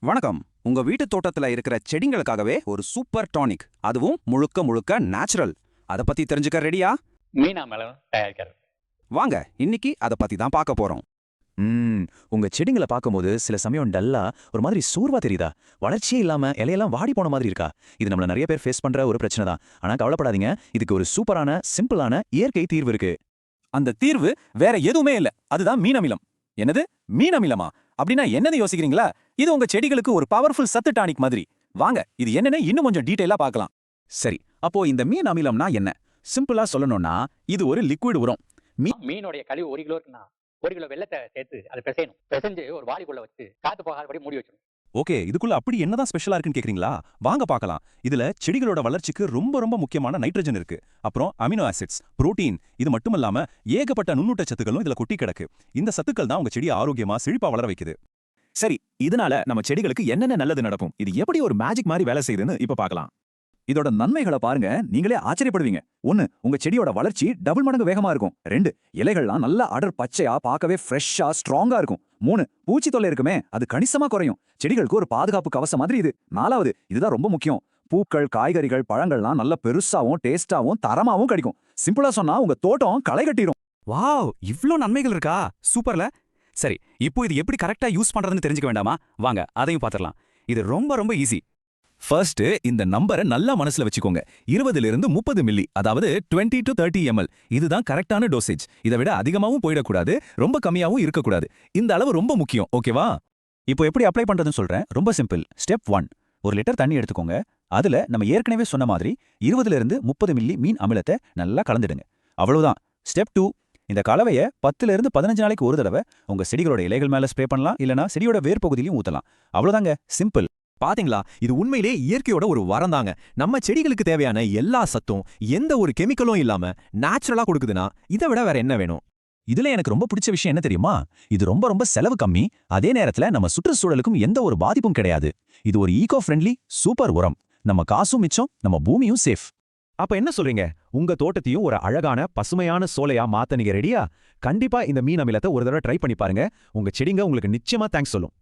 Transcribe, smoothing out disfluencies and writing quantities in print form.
வணக்கம். உங்க வீட்டு தோட்டத்துல இருக்கிற செடிங்களுக்காகவே ஒரு சூப்பர் டானிக், அதுவும் முழுக்க முழுக்க நேச்சுரல். அத பத்தி தெரிஞ்சுக்க ரெடியா? மீனா மேளம் தயாரிக்கிறது. வாங்க, இன்னைக்கு அத பத்தி தான் பார்க்க போறோம். ம் உங்க செடிங்கள பார்க்கும்போது சில சமயம் டல்லா ஒரு மாதிரி சோர்வா தெரியுதா? வளர்ச்சியே இல்லாம இலையெல்லாம் வாடி போன மாதிரி இருக்கா? இது நம்மள நிறைய பேர் ஃபேஸ் பண்ற ஒரு பிரச்சனை தான். ஆனா கவலைப்படாதீங்க, இதுக்கு ஒரு சூப்பரான சிம்பிளான இயற்கை தீர்வு இருக்கு. அந்த தீர்வு வேற எதுவுமே இல்ல. அதுதான் மீன் அமிலம். என்னது? மீன் அமிலமா? அப்படின்னா என்னன்னு யோசிக்கிறீங்களா? இது உங்க செடிகளுக்கு ஒரு பவர்ஃபுல் சத்து டானிக் மாதிரி. வாங்க, இது என்னன்னு இன்னும் கொஞ்சம் டீடைலா பார்க்கலாம். சரி, அப்போ இந்த மீன் அமிலம்னா என்ன? சிம்பிளா சொல்லணும்னா, இது ஒரு லிக்விட் உரம். மீனுடைய கழிவு 1 கிலோ இருக்குன்னா 1 கிலோ வெள்ளத்தை சேர்த்து அதை பிசையணும். பிசைஞ்சு ஒரு வாளிக்குள்ள வச்சு காத்து போகாதபடி மூடி வச்சிடணும். ஓகே, இதுக்குள்ள அப்படி என்னதான் ஸ்பெஷலா இருக்குன்னு கேக்குறீங்களா? வாங்க பார்க்கலாம். இதுல செடிகளோட வளர்ச்சிக்கு ரொம்ப ரொம்ப முக்கியமான நைட்ரஜன் இருக்கு. அப்புறம் அமினோ ஆசிட்ஸ், புரோட்டீன், இது மட்டும் இல்லாம ஏகப்பட்ட நுண்ணூட்ட சத்துக்களும் இதுல கொட்டி கிடக்கு. இந்த சத்துக்கள் தான் உங்க செடியை ஆரோக்கியமா செழிப்பா வளர வைக்குது. சரி, இதனால நம்ம செடிகளுக்கு என்னென்ன நல்லது நடக்கும்? இது எப்படி ஒரு மேஜிக் மாதிரி வேலை செய்யுதுன்னு இப்ப பார்க்கலாம். இதோட நன்மைகளை பாருங்க, நீங்களே ஆச்சரியப்படுவீங்க. 1. உங்க செடியோட வளர்ச்சி டபுள் மடங்கு வேகமா இருக்கும். 2. இலைகள்லாம் நல்லா அடர் பச்சையா பார்க்கவே ஃப்ரெஷ்ஷா ஸ்ட்ராங்கா இருக்கும். 3. பூச்சி தொல்லை இருக்குமே, அது கணிசமா குறையும். செடிகளுக்கு ஒரு பாதுகாப்பு கவசம் மாதிரி இது. 4. இதுதான் ரொம்ப முக்கியம். பூக்கள், காய்கறிகள், பழங்கள்லாம் நல்ல பெருசாவும் டேஸ்டாவும் தரமாவும் கிடைக்கும். சிம்பிளா சொன்னா உங்க தோட்டம் களை கட்டிரும். வாவ், இவ்ளோ நன்மைகள் இருக்கா? சூப்பர்ல. சரி, இப்போ இது எப்படி கரெக்டா யூஸ் பண்றதுன்னு தெரிஞ்சுக்க வேண்டாமா? வாங்க, அதையும் பார்த்துடலாம். இது ரொம்ப ரொம்ப ஈஸி. ஃபர்ஸ்ட் இந்த நம்பரை நல்லா மனசுல வச்சுக்கோங்க. 20 இருந்து 30 மில்லி, அதாவது 20 to 30 ml. இதுதான் கரெக்டான டோசேஜ். இதை விட அதிகமாவும் போயிடக்கூடாது, ரொம்ப கம்மியாவும் இருக்கக்கூடாது. இந்த அளவு ரொம்ப முக்கியம், ஓகேவா? இப்போ எப்படி அப்ளை பண்றதுன்னு சொல்றேன். ரொம்ப சிம்பிள். ஸ்டெப் 1. 1 லிட்டர் தண்ணி எடுத்துக்கோங்க. அதுல நம்ம ஏற்கனவே சொன்ன மாதிரி 20 இருந்து 30 மில்லி மீன் அமிலத்தை நல்லா கலந்துடுங்க. அவ்வளவுதான். ஸ்டெப் 2. இந்த கலவையை 10 இருந்து 15 நாளைக்கு ஒரு தடவை உங்க செடிகளோட இலைகள் மேல ஸ்ப்ரே பண்ணலாம், இல்லனா செடியோட வேர் பகுதியிலையும் ஊத்தலாம். அவ்வளவுதாங்க, சிம்பிள். பாத்தீங்களா, இது உண்மையிலே இயற்கையோட ஒரு வரம் தாங்க. நம்ம செடிகளுக்கு தேவையான எல்லா சத்தும் எந்த ஒரு கெமிக்கலும் இல்லாம நேச்சுரலா கொடுக்குதுன்னா இதை விட வேற என்ன வேணும்? இதுல எனக்கு ரொம்ப பிடிச்ச விஷயம் என்ன தெரியுமா? இது ரொம்ப ரொம்ப செலவு கம்மி, அதே நேரத்துல நம்ம சுற்றுச்சூழலுக்கும் எந்த ஒரு பாதிப்பும் கிடையாது. இது ஒரு ஈகோ ஃப்ரெண்ட்லி சூப்பர் உரம். நம்ம காசும் மிச்சம், நம்ம பூமியும் சேஃப். அப்ப என்ன சொல்றீங்க? உங்க தோட்டத்தையும் ஒரு அழகான பசுமையான சோலையா மாத்த நீங்க ரெடியா? கண்டிப்பா இந்த மீன் அமிலத்தை ஒரு தடவை ட்ரை பண்ணி பாருங்க. உங்க செடிங்க உங்களுக்கு நிச்சயமா தேங்க்ஸ் சொல்லும்.